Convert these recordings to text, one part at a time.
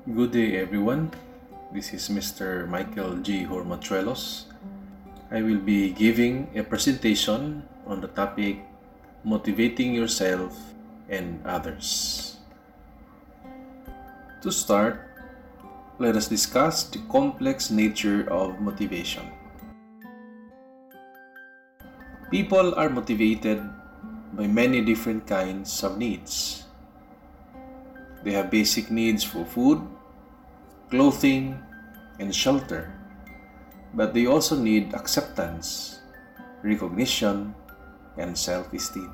Good day, everyone. This is Mr. Michael G. Hormatuelos. I will be giving a presentation on the topic motivating yourself and others. To start, let us discuss the complex nature of motivation. People are motivated by many different kinds of needs. They have basic needs for food, clothing, and shelter, but they also need acceptance, recognition, and self-esteem.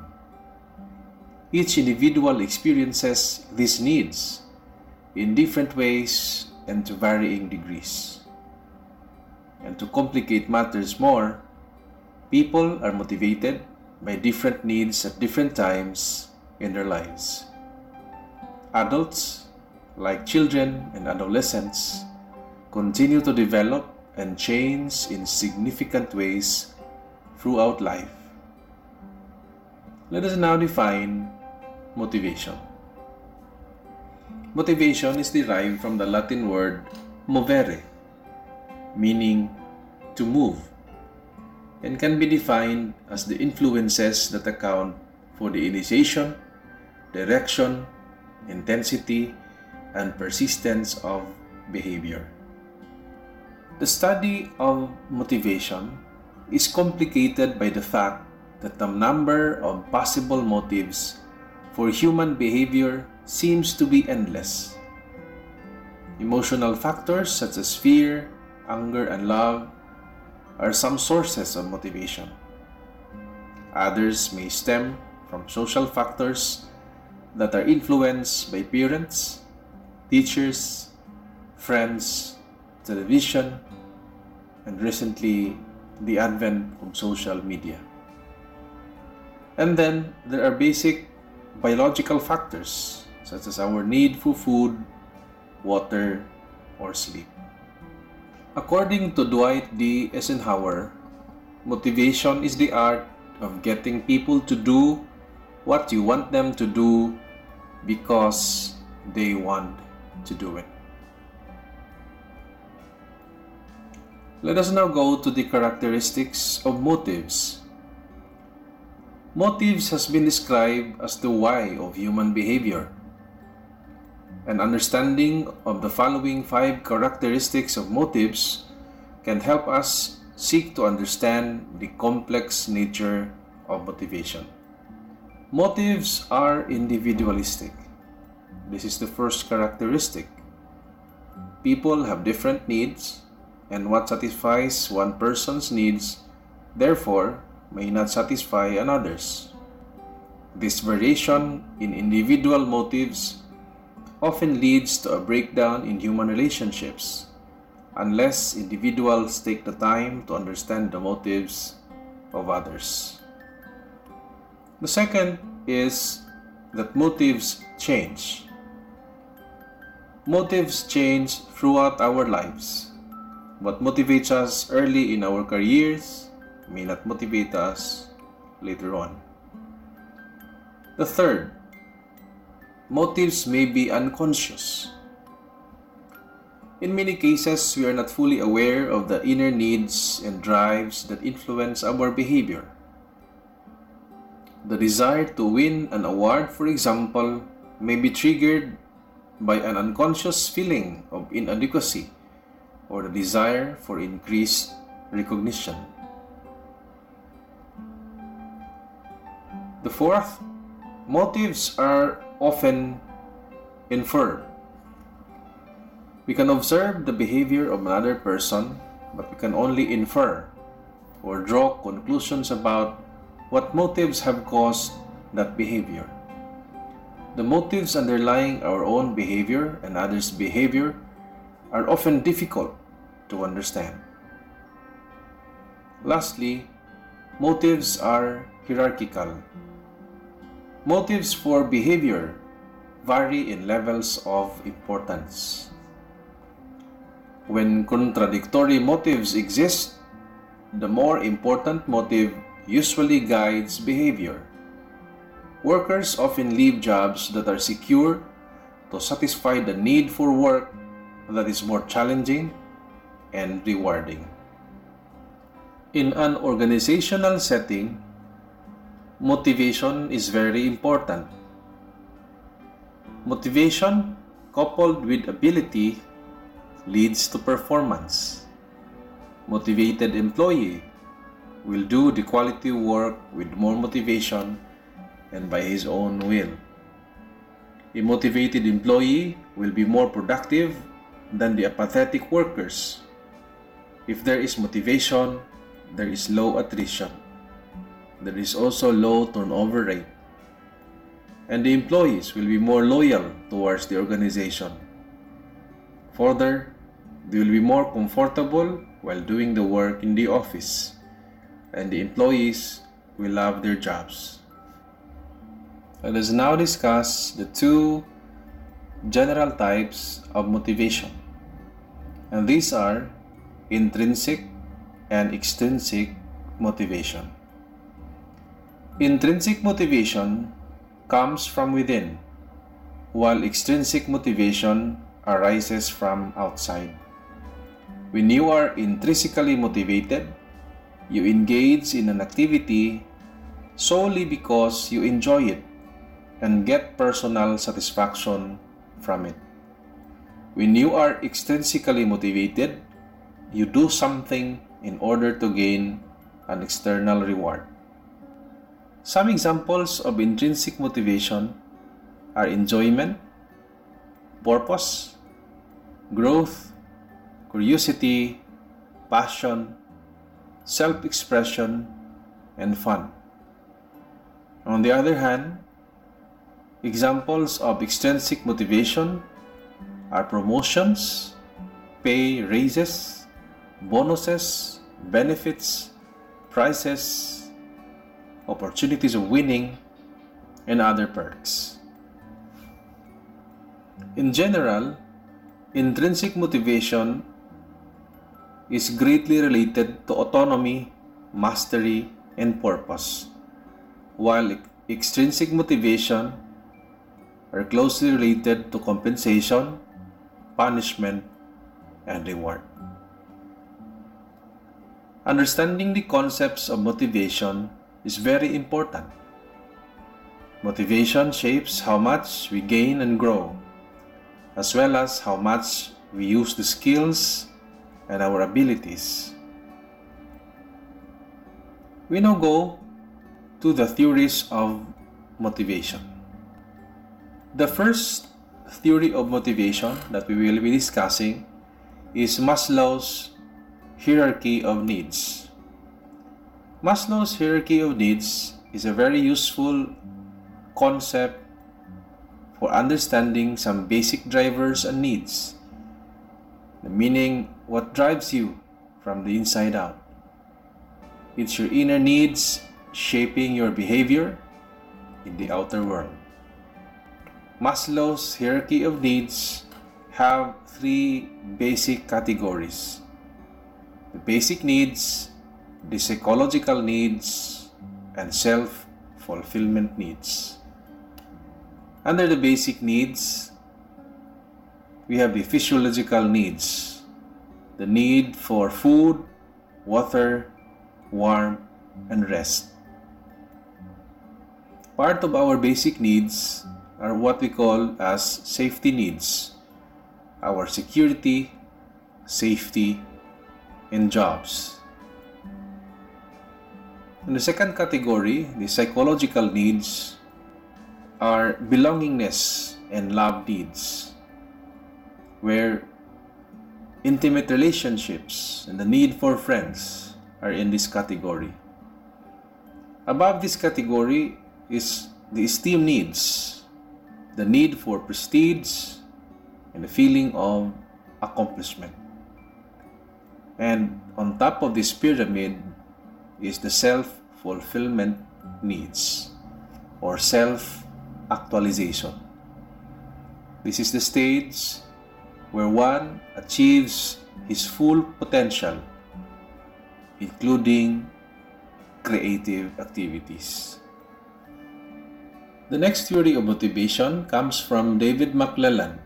Each individual experiences these needs in different ways and to varying degrees. And to complicate matters more, people are motivated by different needs at different times in their lives. Adults, like children and adolescents, continue to develop and change in significant ways throughout life. Let us now define motivation. Motivation is derived from the Latin word movere, meaning to move, and can be defined as the influences that account for the initiation, direction, intensity, and persistence of behavior. The study of motivation is complicated by the fact that the number of possible motives for human behavior seems to be endless. Emotional factors such as fear, anger, and love are some sources of motivation. Others may stem from social factors that are influenced by parents, teachers, friends, television, and recently the advent of social media. And then there are basic biological factors such as our need for food, water, or sleep. According to Dwight D. Eisenhower, motivation is the art of getting people to do what you want them to do because they want to do it. Let us now go to the characteristics of motives. Motives has been described as the why of human behavior. An understanding of the following 5 characteristics of motives can help us seek to understand the complex nature of motivation. Motives are individualistic. This is the first characteristic. People have different needs, and what satisfies one person's needs, therefore, may not satisfy another's. This variation in individual motives often leads to a breakdown in human relationships, unless individuals take the time to understand the motives of others. The second is that motives change. Motives change throughout our lives. What motivates us early in our careers may not motivate us later on. The third, motives may be unconscious. In many cases, we are not fully aware of the inner needs and drives that influence our behavior. The desire to win an award, for example, may be triggered by an unconscious feeling of inadequacy or the desire for increased recognition. The fourth, motives are often inferred. We can observe the behavior of another person, but we can only infer or draw conclusions about what motives have caused that behavior. The motives underlying our own behavior and others' behavior are often difficult to understand. Lastly, motives are hierarchical. Motives for behavior vary in levels of importance. When contradictory motives exist, the more important motive usually guides behavior. Workers often leave jobs that are secure to satisfy the need for work that is more challenging and rewarding. In an organizational setting, motivation is very important. Motivation coupled with ability leads to performance. Motivated employee will do the quality work with more motivation and by his own will. A motivated employee will be more productive than the apathetic workers. If there is motivation, there is low attrition. There is also low turnover rate. And the employees will be more loyal towards the organization. Further, they will be more comfortable while doing the work in the office, and the employees will love their jobs. Let us now discuss the two general types of motivation, and these are intrinsic and extrinsic motivation. Intrinsic motivation comes from within, while extrinsic motivation arises from outside. When you are intrinsically motivated, you engage in an activity solely because you enjoy it and get personal satisfaction from it. When you are extrinsically motivated, you do something in order to gain an external reward. Some examples of intrinsic motivation are enjoyment, purpose, growth, curiosity, passion, self-expression, and fun. On the other hand, examples of extrinsic motivation are promotions, pay raises, bonuses, benefits, prizes, opportunities of winning, and other perks. In general, intrinsic motivation is greatly related to autonomy, mastery, and purpose, while extrinsic motivation are closely related to compensation, punishment, and reward. Understanding the concepts of motivation is very important. Motivation shapes how much we gain and grow, as well as how much we use the skills and our abilities. We now go to the theories of motivation. The first theory of motivation that we will be discussing is Maslow's hierarchy of needs. Maslow's hierarchy of needs is a very useful concept for understanding some basic drivers and needs, meaning what drives you from the inside out. It's your inner needs shaping your behavior in the outer world. Maslow's hierarchy of needs have three basic categories: the basic needs, the psychological needs, and self-fulfillment needs. Under the basic needs, we have the physiological needs, the need for food, water, warmth, and rest. Part of our basic needs are what we call as safety needs, our security, safety, and jobs. In the second category, the psychological needs, are belongingness and love needs, where intimate relationships and the need for friends are in this category. Above this category is the esteem needs, the need for prestige and the feeling of accomplishment. And on top of this pyramid is the self-fulfillment needs, or self-actualization. This is the stage where one achieves his full potential, including creative activities. The next theory of motivation comes from David McClelland,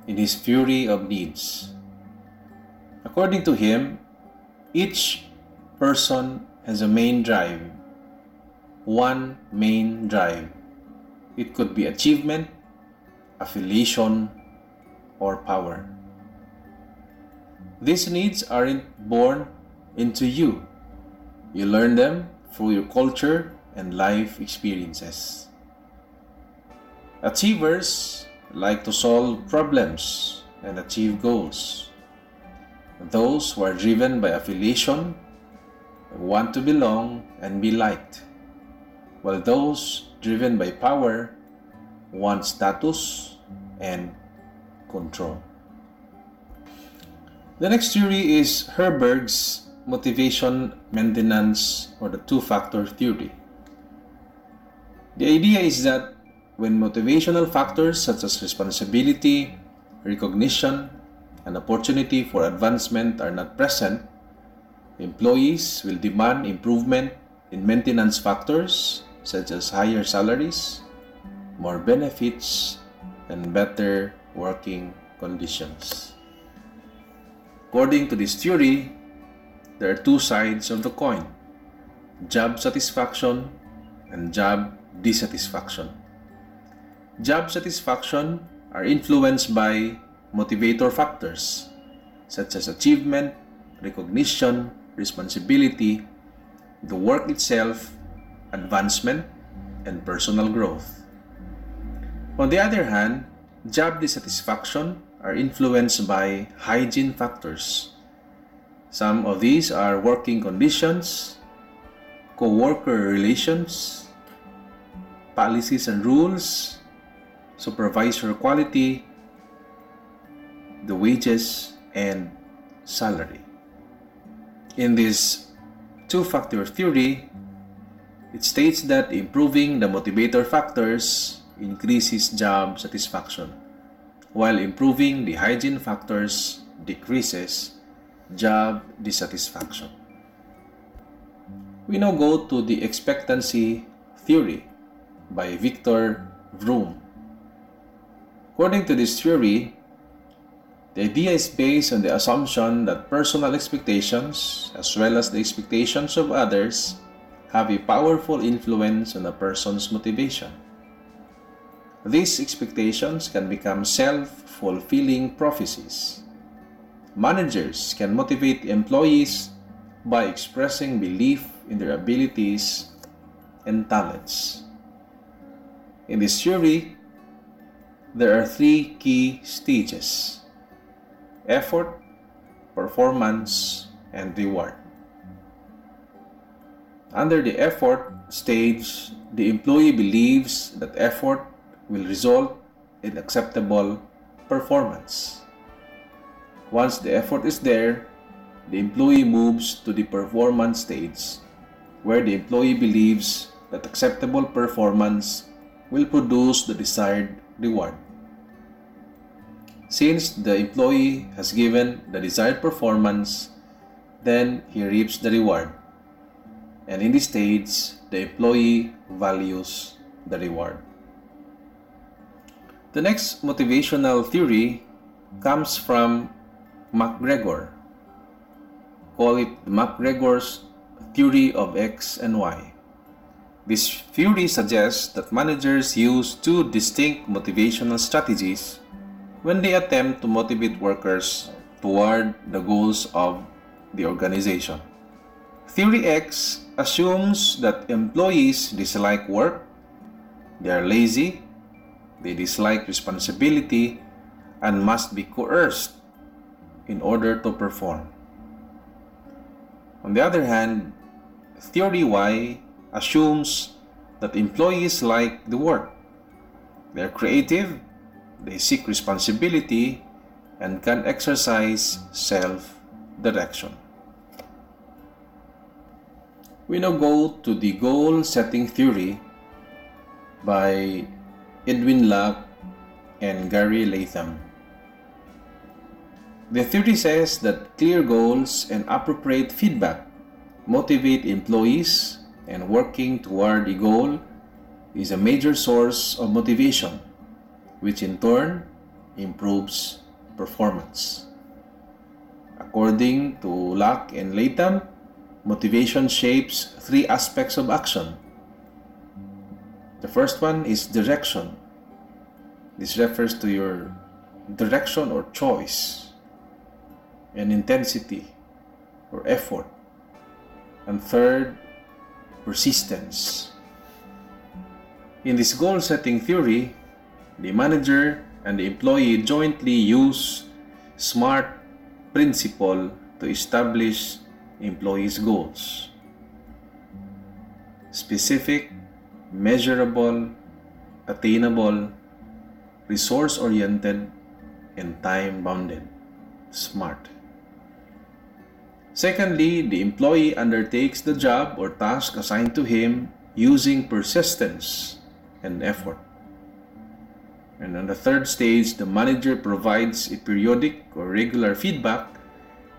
in his theory of needs. According to him, each person has a main drive, one main drive. It could be achievement, affiliation, or power. These needs aren't born into you. You learn them through your culture and life experiences. Achievers like to solve problems and achieve goals. Those who are driven by affiliation want to belong and be liked, while those driven by power want status and control. The next theory is Herberg's motivation maintenance, or the two-factor theory. The idea is that when motivational factors such as responsibility, recognition, and opportunity for advancement are not present, employees will demand improvement in maintenance factors such as higher salaries, more benefits, and better working conditions. According to this theory, there are two sides of the coin: job satisfaction and job dissatisfaction. Job satisfaction are influenced by motivator factors such as achievement, recognition, responsibility, the work itself, advancement, and personal growth. On the other hand, job dissatisfaction are influenced by hygiene factors. Some of these are working conditions, co-worker relations, policies and rules, supervisor quality, the wages, and salary. In this two-factor theory, it states that improving the motivator factors increases job satisfaction, while improving the hygiene factors decreases job dissatisfaction. We now go to the expectancy theory by Victor Vroom. According to this theory, the idea is based on the assumption that personal expectations, as well as the expectations of others, have a powerful influence on a person's motivation. These expectations can become self-fulfilling prophecies. Managers can motivate employees by expressing belief in their abilities and talents. In this theory, there are three key stages: effort, performance, and reward. Under the effort stage, the employee believes that effort will result in acceptable performance. Once the effort is there, the employee moves to the performance stage, where the employee believes that acceptable performance will produce the desired reward. Since the employee has given the desired performance, then he reaps the reward. And in this stage, the employee values the reward. The next motivational theory comes from McGregor. Call it McGregor's theory of X and Y. This theory suggests that managers use two distinct motivational strategies when they attempt to motivate workers toward the goals of the organization. Theory X assumes that employees dislike work, they are lazy, they dislike responsibility, and must be coerced in order to perform. On the other hand, Theory Y assumes that employees like the work. They are creative, they seek responsibility, and can exercise self-direction. We now go to the goal-setting theory by Edwin Locke and Gary Latham. The theory says that clear goals and appropriate feedback motivate employees, and working toward a goal is a major source of motivation, which in turn improves performance. According to Locke and Latham, motivation shapes three aspects of action. The first one is direction. This refers to your direction or choice, and intensity or effort. And third, persistence. In this goal-setting theory, the manager and the employee jointly use SMART principle to establish employees' goals: specific, measurable, attainable, resource-oriented, and time-bounded. SMART. Secondly, the employee undertakes the job or task assigned to him using persistence and effort. And on the third stage, the manager provides a periodic or regular feedback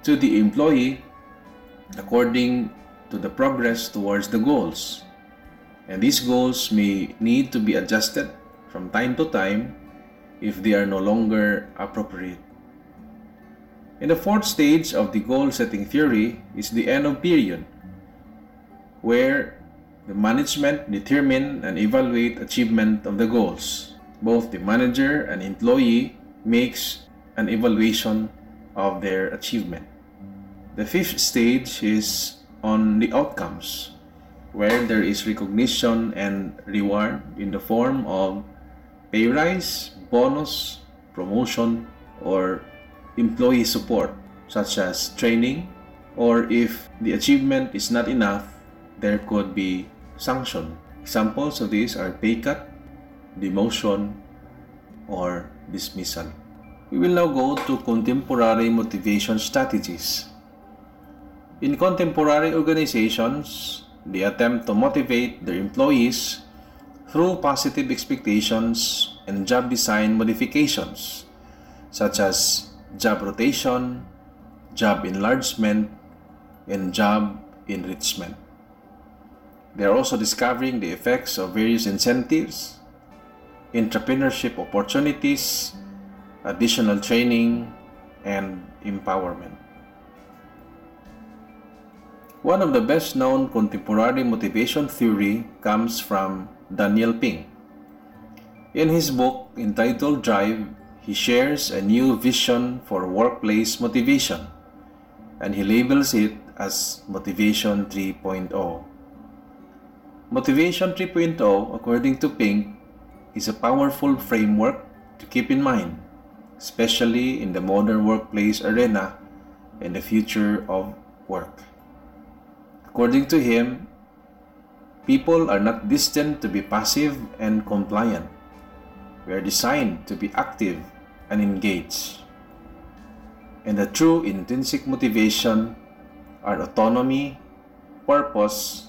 to the employee according to the progress towards the goals. And these goals may need to be adjusted from time to time if they are no longer appropriate. And the fourth stage of the goal-setting theory is the end of period, where the management determine and evaluate achievement of the goals. Both the manager and employee makes an evaluation of their achievement. The fifth stage is on the outcomes, where there is recognition and reward in the form of pay rise, bonus, promotion, or employee support, such as training, or if the achievement is not enough, there could be sanction. Examples of these are pay cut, demotion, or dismissal. We will now go to contemporary motivation strategies. In contemporary organizations, they attempt to motivate their employees through positive expectations and job design modifications, such as job rotation, job enlargement, and job enrichment. They are also discovering the effects of various incentives, entrepreneurship opportunities, additional training, and empowerment. One of the best-known contemporary motivation theory comes from Daniel Pink. In his book entitled Drive, he shares a new vision for workplace motivation, and he labels it as Motivation 3.0. Motivation 3.0, according to Pink, is a powerful framework to keep in mind, especially in the modern workplace arena and the future of work. According to him, people are not destined to be passive and compliant. We are designed to be active and engaged. And the true intrinsic motivation are autonomy, purpose,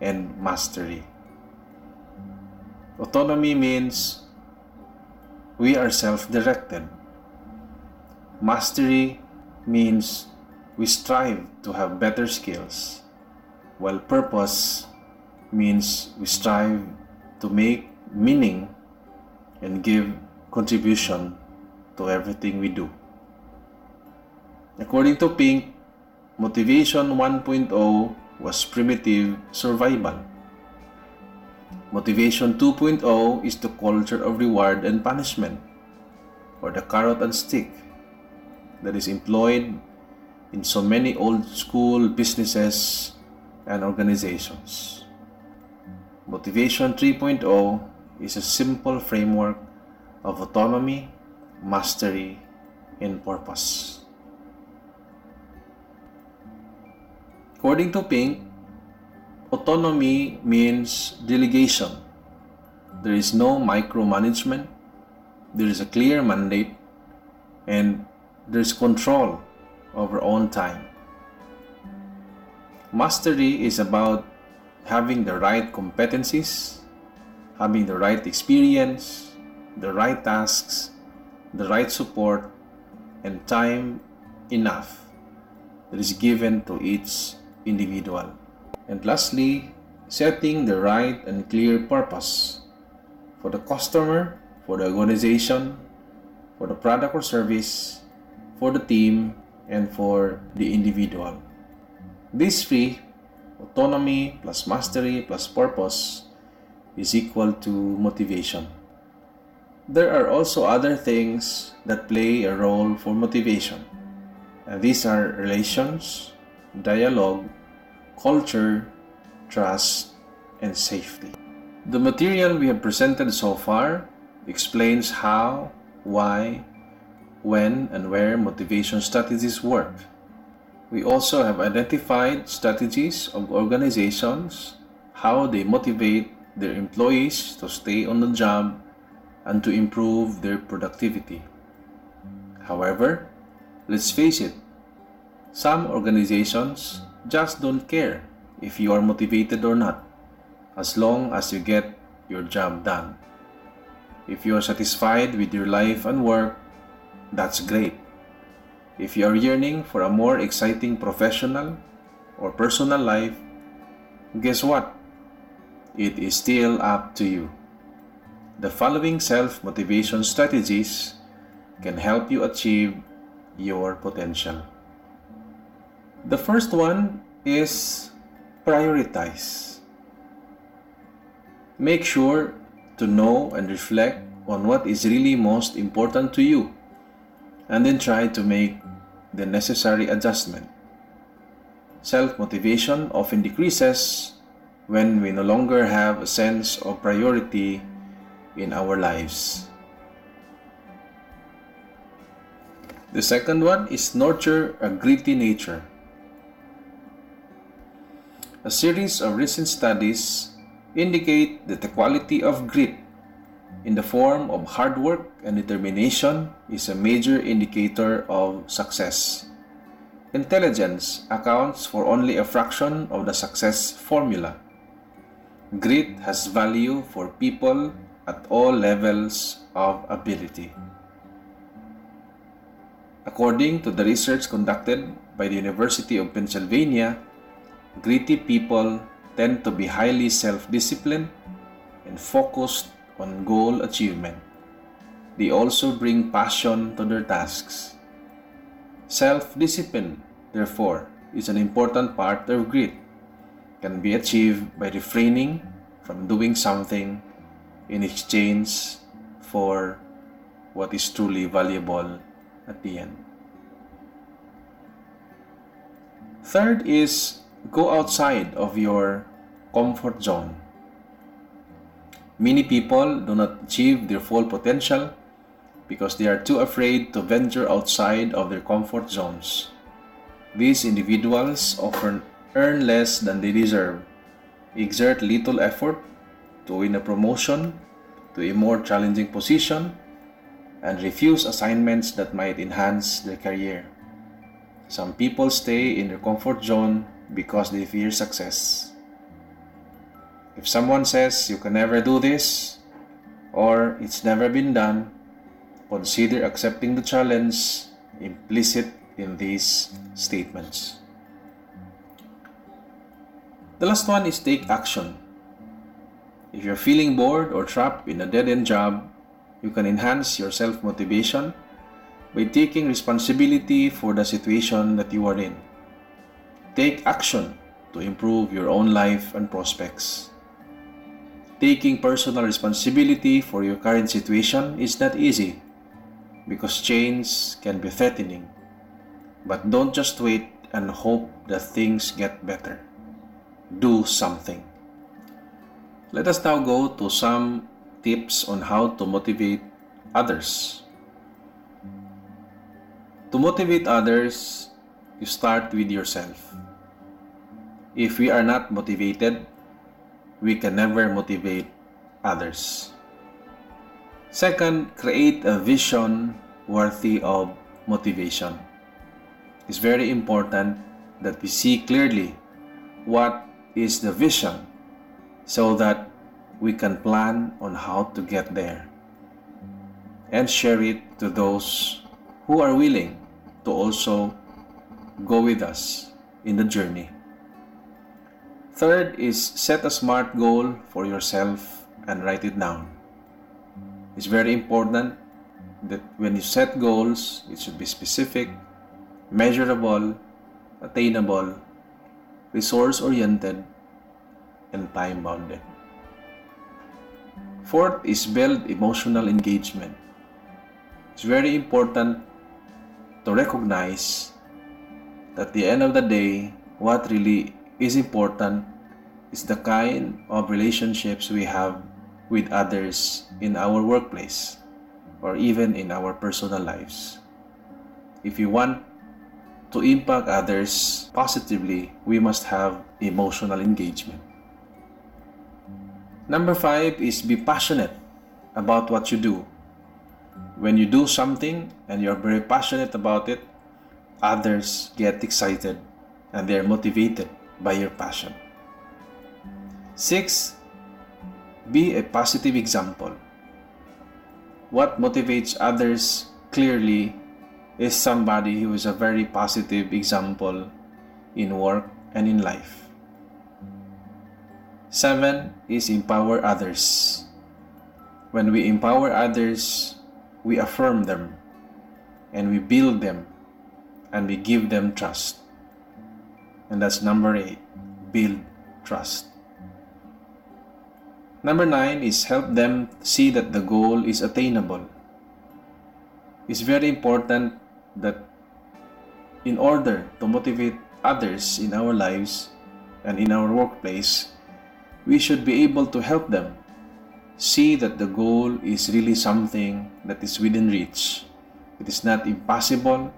and mastery. Autonomy means we are self-directed. Mastery means we strive to have better skills, while purpose means we strive to make meaning and give contribution to everything we do. According to Pink, Motivation 1.0 was primitive survival. Motivation 2.0 is the culture of reward and punishment, or the carrot and stick, that is employed in so many old school businesses and organizations. Motivation 3.0 is a simple framework of autonomy, mastery, and purpose. According to Pink, autonomy means delegation. There is no micromanagement, there is a clear mandate, and there is control over own time. Mastery is about having the right competencies, having the right experience, the right tasks, the right support, and time enough that is given to each individual. And lastly, setting the right and clear purpose for the customer, for the organization, for the product or service, for the team, and for the individual. These three, autonomy plus mastery plus purpose, is equal to motivation. There are also other things that play a role for motivation. And these are relations, dialogue, culture, trust, and safety. The material we have presented so far explains how, why, when, and where motivation strategies work. We also have identified strategies of organizations, how they motivate their employees to stay on the job and to improve their productivity. However, let's face it, some organizations just don't care if you are motivated or not, as long as you get your job done. If you are satisfied with your life and work, that's great. If you are yearning for a more exciting professional or personal life, guess what? It is still up to you. The following self-motivation strategies can help you achieve your potential. The first one is prioritize. Make sure to know and reflect on what is really most important to you, and then try to make the necessary adjustment. Self-motivation often decreases when we no longer have a sense of priority in our lives. The second one is nurture a gritty nature. A series of recent studies indicate that the quality of grit in the form of hard work and determination is a major indicator of success. Intelligence accounts for only a fraction of the success formula. Grit has value for people at all levels of ability. According to the research conducted by the University of Pennsylvania, gritty people tend to be highly self-disciplined and focused on goal achievement. They also bring passion to their tasks. Self-discipline, therefore, is an important part of grit. It can be achieved by refraining from doing something in exchange for what is truly valuable at the end. Third is go outside of your comfort zone. Many people do not achieve their full potential because they are too afraid to venture outside of their comfort zones. These individuals often earn less than they deserve, exert little effort to win a promotion to a more challenging position, and refuse assignments that might enhance their career. Some people stay in their comfort zone because they fear success. If someone says you can never do this, or it's never been done, consider accepting the challenge implicit in these statements. The last one is take action. If you're feeling bored or trapped in a dead-end job, you can enhance your self-motivation by taking responsibility for the situation that you are in. Take action to improve your own life and prospects. Taking personal responsibility for your current situation is not easy because change can be threatening. But don't just wait and hope that things get better. Do something. Let us now go to some tips on how to motivate others. To motivate others, you start with yourself. If we are not motivated, we can never motivate others. Second, create a vision worthy of motivation. It's very important that we see clearly what is the vision so that we can plan on how to get there and share it to those who are willing to also go with us in the journey. Third is set a SMART goal for yourself and write it down. It's very important that when you set goals, it should be specific, measurable, attainable, resource-oriented, and time-bounded. Fourth is build emotional engagement. It's very important to recognize that at the end of the day, what really is important is the kind of relationships we have with others in our workplace or even in our personal lives. If you want to impact others positively, we must have emotional engagement. Number 5 is be passionate about what you do. When you do something and you're very passionate about it, others get excited and they're motivated by your passion. 6, be a positive example. What motivates others clearly is somebody who is a very positive example in work and in life. 7 is empower others. When we empower others, we affirm them and we build them and we give them trust. And that's number 8, build trust. Number 9 is help them see that the goal is attainable. It's very important that in order to motivate others in our lives and in our workplace, we should be able to help them see that the goal is really something that is within reach. It is not impossible,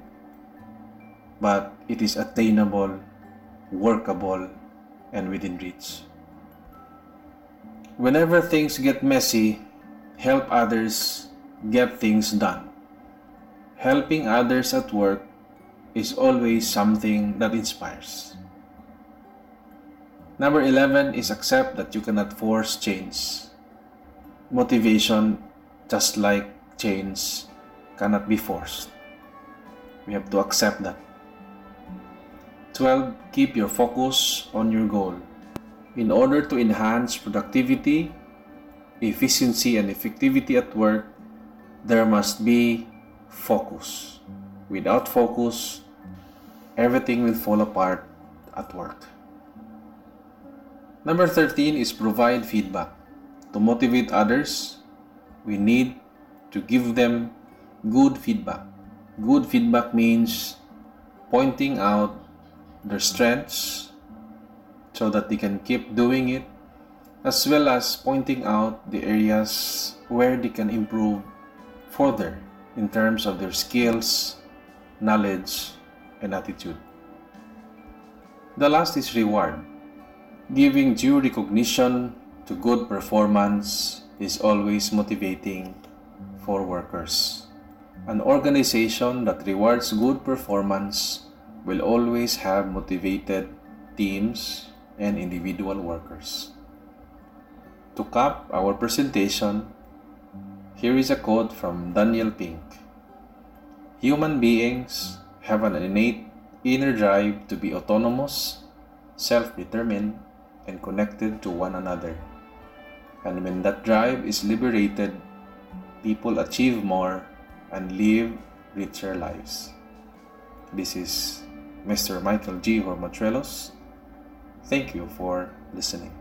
but it is attainable, workable, and within reach. Whenever things get messy, help others get things done. Helping others at work is always something that inspires. Number 11 is accept that you cannot force change. Motivation, just like change, cannot be forced. We have to accept that. 12, keep your focus on your goal. In order to enhance productivity, efficiency, and effectivity at work, there must be focus. Without focus, everything will fall apart at work. Number 13 is provide feedback. To motivate others, we need to give them good feedback. Good feedback means pointing out their strengths so that they can keep doing it, as well as pointing out the areas where they can improve further in terms of their skills, knowledge, and attitude. The last is reward. Giving due recognition to good performance is always motivating for workers. An organization that rewards good performance will always have motivated teams and individual workers. To cap our presentation, here is a quote from Daniel Pink. Human beings have an innate inner drive to be autonomous, self-determined, and connected to one another. And when that drive is liberated, people achieve more and live richer lives. This is Mr. Michael G. Hormatrelos. Thank you for listening.